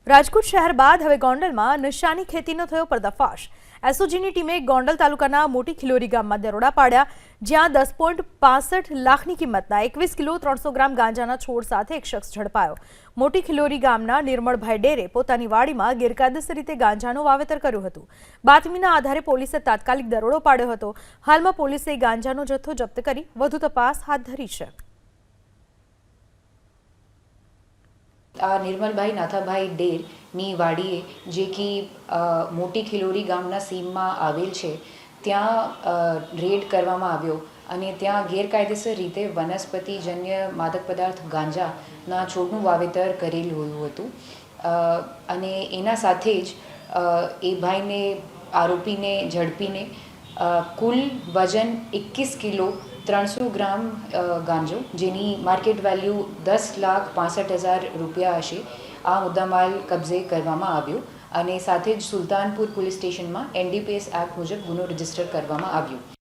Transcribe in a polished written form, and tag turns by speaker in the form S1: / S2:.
S1: રાજકોટ શહેર બાદ હવે ગોંડલમાં નશાની ખેતીનો થયો પર્દાફાશ। એસઓજીની ટીમે ગોંડલ તાલુકાના મોટી ખિલોરી ગામમાં દરોડા પાડ્યા, જ્યાં 10.65 લાખની કિંમતના 21 કિલો 300 ગ્રામ ગાંજાના છોડ સાથે એક શખ્સ ઝડપાયો। મોટી ખિલોરી ગામના નિર્મળભાઈ ડેરે પોતાની વાડીમાં ગેરકાયદેસર રીતે ગાંજાનું વાવેતર કર્યું હતું। બાતમીના આધારે પોલીસે તાત્કાલિક દરોડો પાડ્યો હતો। હાલમાં પોલીસે ગાંજાનો જથ્થો જપ્ત કરી વધુ તપાસ હાથ ધરી છે।
S2: निर्मलभाई नाथाभाई डेर ની વાડીએ જે કે મોટી ખિલોરી ગામના સીમમાં આવેલ છે ત્યાં રેડ કરવામાં આવ્યો અને ત્યાં ગેરકાયદેસર રીતે વનસ્પતિજન્ય માદક પદાર્થ ગાંજાના છોડનું વાવેતર કરેલું હતું અને એના સાથે જ એ ભાઈને આરોપીને ઝડપીને કુલ વજન 21 કિલો 300 ગ્રામ ગાંજો જેની માર્કેટ વેલ્યુ 10,65,000 રૂપિયા હશે આ મુદ્દામાલ કબજે કરવામાં આવ્યો અને સાથે જ સુલતાનપુર પોલીસ સ્ટેશનમાં NDPS એક્ટ મુજબ ગુનો રજીસ્ટર કરવામાં આવ્યો।